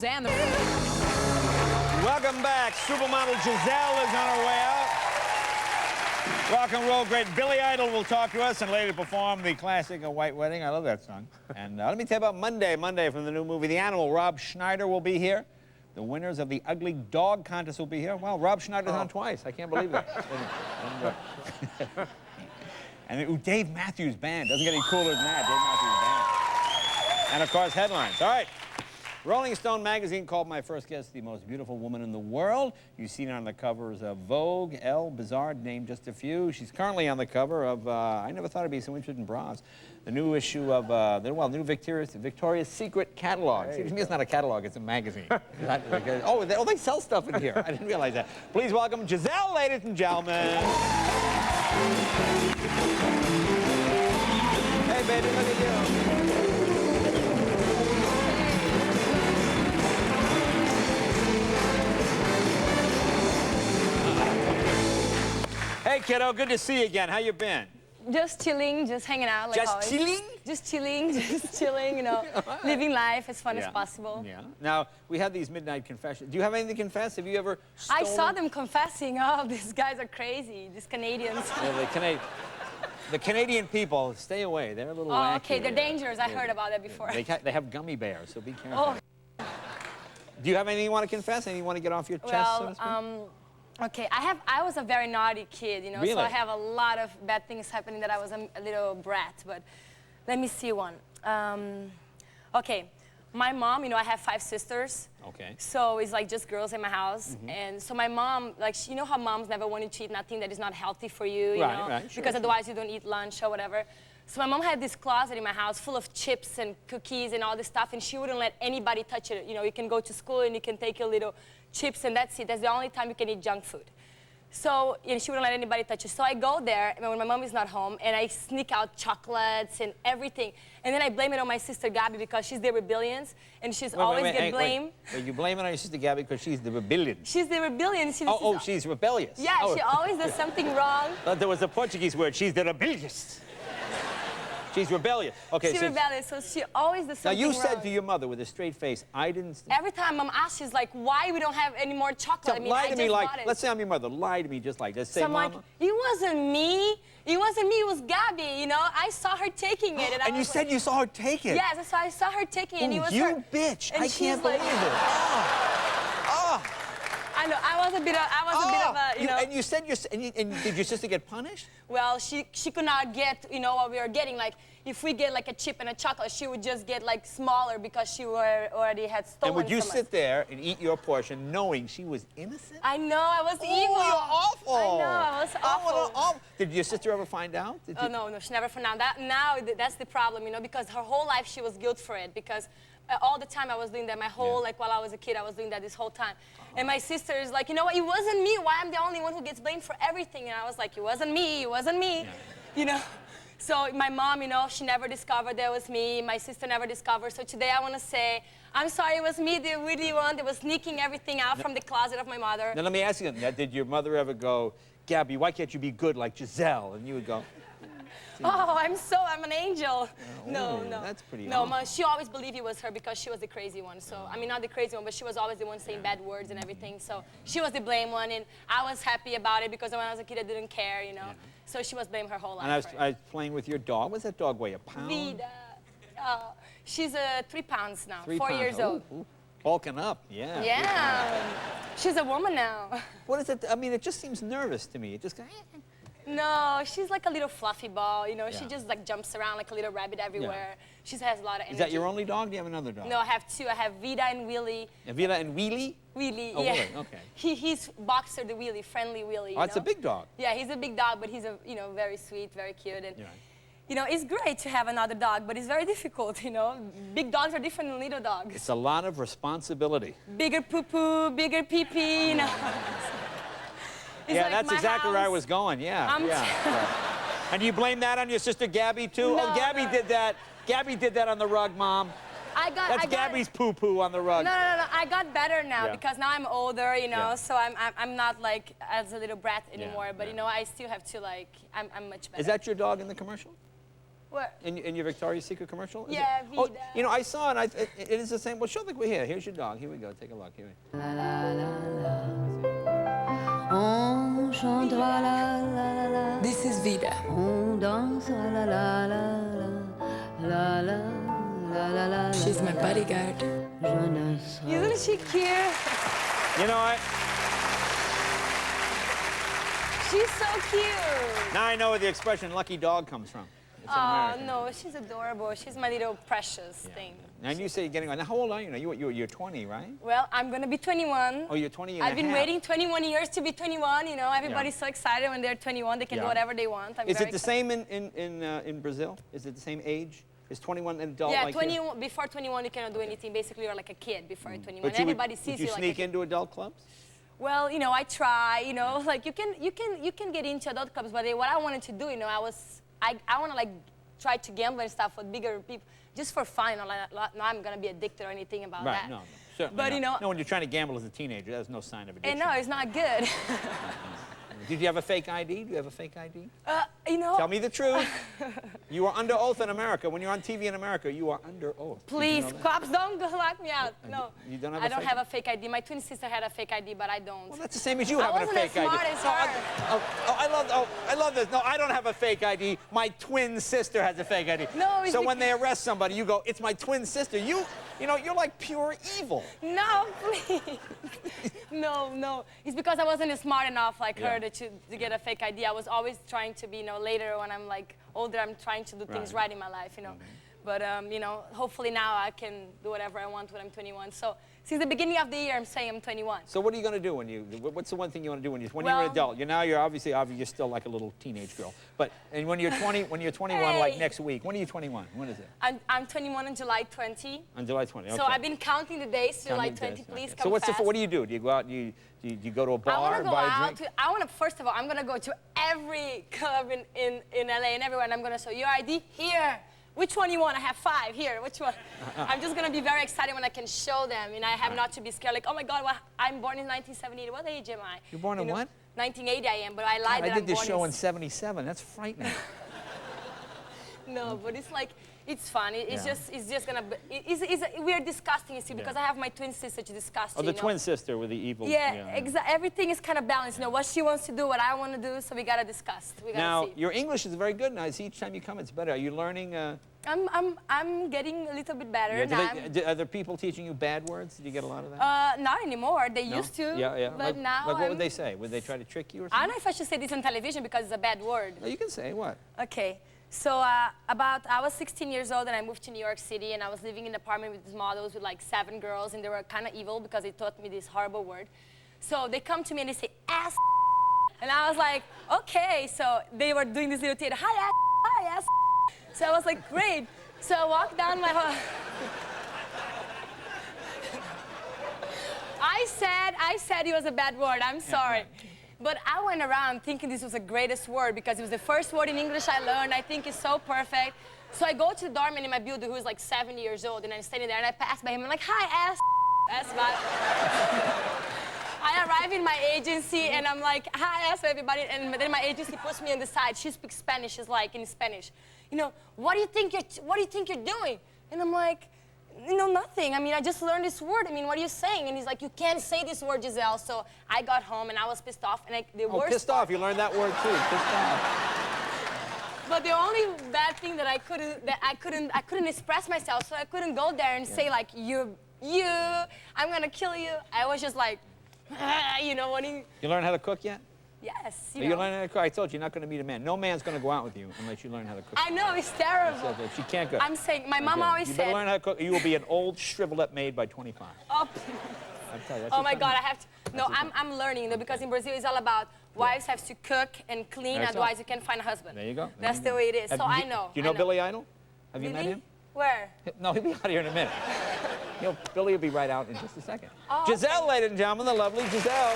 And Welcome back. Supermodel Gisele is on her way out. Rock and roll great Billy Idol will talk to us and later perform the classic A White Wedding. I love that song. And let me tell you about Monday. Monday from the new movie The Animal. Rob Schneider will be here. The winners of the Ugly Dog Contest will be here. Well, Rob Schneider's on twice. I can't believe that. And Dave Matthews Band. Doesn't get any cooler than that. Dave Matthews Band. And, of course, headlines. All right. Rolling Stone magazine called my first guest the most beautiful woman in the world. You've seen her on the covers of Vogue, Elle, Bizarre, named just a few. She's currently on the cover of, I never thought I'd be so interested in bras, the new issue of, new Victoria's Secret catalog. Hey, to me, it's not a catalog, it's a magazine. They sell stuff in here. I didn't realize that. Please welcome Gisele, ladies and gentlemen. Hey, baby, look at you. Hey, kiddo, good to see you again. How you been? Just chilling, just hanging out like just always. Chilling? Just chilling, just chilling, you know, living life as fun as possible. Yeah. Now, we have these midnight confessions. Do you have anything to confess? Have you ever stolen? I saw them confessing. Oh, these guys are crazy, these Canadians. Yeah, the Canadian people, stay away. They're a little wacky. Okay, they're dangerous. I heard about that before. They have gummy bears, so be careful. Oh. Do you have anything you want to confess? Anything you want to get off your chest, so to speak? Okay, I was a very naughty kid, you know, really? So I have a lot of bad things happening that I was a little brat, but let me see one. Okay, my mom, you know, I have 5 sisters. Okay. So it's like just girls in my house. And so my mom, like, you know how moms never want you to eat nothing that is not healthy for you, you know? Right, sure. Because otherwise you don't eat lunch or whatever. So my mom had this closet in my house full of chips and cookies and all this stuff, and she wouldn't let anybody touch it. You know, you can go to school and you can take your little chips and that's it. That's the only time you can eat junk food. So, you know, she wouldn't let anybody touch it. So I go there when my mom is not home and I sneak out chocolates and everything. And then I blame it on my sister Gabby because she's the rebellions and she's always get blamed. Wait, you blame it on your sister Gabby because she's the rebellion. She's the rebellion. She's rebellious. Yeah, she always does something wrong. But there was a Portuguese word. She's the rebellious. She's rebellious. Okay, she's rebellious, so she always does something wrong. Now, you said to your mother with a straight face, I didn't... Every time Mom asks, she's like, why we don't have any more chocolate? So I mean, lie to me like, bought it. let's say I'm your mother, lie to me just like this. Say, Mama. Like, it wasn't me. It wasn't me, it was Gabby, you know? I saw her taking it. And you said you saw her take it? Yes, so I saw her taking it, and it was her. You bitch. I can't believe it. I know, I was a bit of a, you know. And you said, and did your sister get punished? Well, she could not get, you know, what we were getting. Like, if we get like a chip and a chocolate, she would just get like smaller because she already had stolen. And would you from sit us. there and eat your portion knowing she was innocent? I know, I was evil. Oh, you're awful. I know, I was awful. Oh, did your sister ever find out? Oh, no, she never found out. Now, that's the problem, you know, because her whole life she was guilt for it because all the time I was doing that. My whole, like, while I was a kid, I was doing that this whole time. And my sister is like, you know what, it wasn't me. Why I'm the only one who gets blamed for everything? And I was like, it wasn't me, you know. So my mom, you know, she never discovered that it was me. My sister never discovered. So today I want to say, I'm sorry, it was me, the witty one that was sneaking everything out from the closet of my mother. Now let me ask you, did your mother ever go, Gabby, why can't you be good like Gisele? And you would go, oh, I'm an angel. No. That's pretty No, she always believed it was her because she was the crazy one. So, I mean, not the crazy one, but she was always the one saying bad words and everything. So she was the blame one, and I was happy about it because when I was a kid, I didn't care, you know. Yeah. So she was blamed her whole life. And I was playing with your dog. What's that dog weigh, a pound? Vida. She's 3 pounds now, 3 4 pounds. years old. Ooh. Bulking up, yeah. Yeah. She's a woman now. What is it? I mean, it just seems nervous to me. It just goes... No, she's like a little fluffy ball, you know. Yeah. She just like jumps around like a little rabbit everywhere. Yeah. She has a lot of energy. Is that your only dog? Do you have another dog? No, I have 2. I have Vida and Willie. Vida and Wheelie? Wheelie, oh, yeah. Willie. Okay. He's Boxer the Wheelie, friendly Willie. Oh, it's a big dog. Yeah, he's a big dog, but he's very sweet, very cute, and you know, it's great to have another dog, but it's very difficult, you know. Big dogs are different than little dogs. It's a lot of responsibility. Bigger poo-poo, bigger pee-pee, you know. Yeah, like that's exactly where I was going, yeah. And do you blame that on your sister Gabby, too? No, oh, Gabby did that. Gabby did that on the rug, Mom. That's Gabby's poo-poo on the rug. No. I got better now because now I'm older, you know, so I'm not like as a little brat anymore. But, you know, I still have to, like, I'm much better. Is that your dog in the commercial? What? In your Victoria's Secret commercial? Is Yeah, it? Oh, Vida. you know, I saw it. It is the same. Well, show the here. Here's your dog. Here we go. Take a look. Here. On chantera la la la la. This is Vida. On dansera la la la la la la la. She's my bodyguard. Je ne serai Isn't she cute? You know what? She's so cute. Now I know where the expression "lucky dog" comes from. It's an Oh, American. no, she's adorable. She's my little precious thing. And you say you're getting on. Now, how old are you now? You're 20, right? Well, I'm going to be 21. Oh, you're 20 and I've a been half. waiting 21 years to be 21. You know, everybody's so excited when they're 21. They can do Yeah. whatever they want. I'm Is very it the same in Brazil? Is it the same age? Is 21 an adult Yeah, like 21. Before 21, you cannot do anything. Basically, you're like a kid before you're 21. But you Everybody would, sees you you like a sneak kid. into adult clubs? Well, you know, I try. You know, like you can get into adult clubs, but what I wanted to do, you know, I want to like try to gamble and stuff with bigger people, just for fun. Not I'm gonna be addicted or anything about Right, that. no, certainly But not. you know, No, when you're trying to gamble as a teenager, that's no sign of addiction. and no, it's not good. Did you have a fake ID? Do you have a fake ID? You know, Tell me the truth. You are under oath in America. When you're on TV in America, you are under oath. Did you please, know that? cops, don't go lock me out. No, you don't have I a don't fake- have a fake ID. My twin sister had a fake ID, but I don't. Well, that's the same as you I having a wasn't fake as ID. smart as No, her. I love this. No, I don't have a fake ID. My twin sister has a fake ID. No, it's so when they arrest somebody, you go, "It's my twin sister." You know, you're like pure evil. No, please. No. It's because I wasn't smart enough like her to get a fake ID. I was always trying to be, you know, later when I'm like older, I'm trying to do things right in my life, you know. But, you know, hopefully now I can do whatever I want when I'm 21. So since the beginning of the year, I'm saying I'm 21. So what are you going to do when what's the one thing you want to do when you're an Well- adult? You're obviously you're still like a little teenage girl. But and when you're 21, like Hey. next week, when are you 21? When is it? I'm 21 on July 20. On July 20. Okay. So I've been counting the days, July Counting 20, days, please okay. come So what's fast. what do you do? Do you go out and you go to a I bar, want to go buy a out. drink? I want to, first of all, I'm going to go to every club in LA and everywhere, and I'm going to show your ID here. Which one you want? I have 5 here. Which one? I'm just going to be very excited when I can show them, and I have not to be scared. Like, oh my God, well, I'm born in 1970. What age am I? You're born in what? 1980 I am, but I lied God, that I did this I'm show born in '77. That's frightening. No, but it's like, it's fun. It's Yeah. just gonna be, we are disgusting, you see, because I have my twin sister to discuss. Oh, the twin sister with the evil. Yeah, everything is kind of balanced. You know, what she wants to do, what I want to do, so we gotta discuss. We gotta Now, see. your English is very good now. I see each time you come, it's better. Are you learning? I'm getting a little bit better now. Are there people teaching you bad words? Did you get a lot of that? Not anymore. They No? used to. Yeah. But now like what would they say? Would they try to trick you or I something? don't know if I should say this on television because it's a bad word. No, you can say what? Okay. So I was 16 years old and I moved to New York City and I was living in an apartment with these models with like 7 girls and they were kind of evil because they taught me this horrible word. So they come to me and they say, ass. And I was like, okay. So they were doing this little theater, hi, ass, hi, ass. So I was like, great. So I walked down my hall. I said it was a bad word. I'm sorry. But I went around thinking this was the greatest word because it was the first word in English I learned. I think it's so perfect. So I go to the doorman in my building who is like 70 years old, and I'm standing there, and I pass by him. I'm like, hi, ass. That's bad. I arrive in my agency, and I'm like, hi, ass, everybody. And then my agency puts me on the side. She speaks Spanish. She's like, in Spanish, you know, what do you think you're doing? And I'm like, you know, nothing. I mean, I just learned this word. I mean, what are you saying? And he's like, you can't say this word, Gisele. So I got home and I was pissed off. And Pissed off. You learned that word too. Pissed off. But the only bad thing that I couldn't express myself. So I couldn't go there and say like, you, I'm gonna kill you. I was just like, you know, wanting. You learn how to cook yet? Yes. You learn how to cook? I told you, you're not going to meet a man. No man's going to go out with you unless you learn how to cook. I know, it's terrible. She can't cook. I'm saying, my mom always you said. better learn how to cook. You will be an old, shriveled-up maid by 25. Oh, I tell you, that's oh your my time. God, I have to. No, I'm learning though because in Brazil it's all about wives have to cook and clean, That's otherwise you can't find a husband. There you go. That's the way it is. So I know. Do you know Billy Idol? Have you met Really? him? Where? No, he'll be out here in a minute. Billy will be right out in just a second. Oh, Gisele, ladies and gentlemen, the lovely Gisele.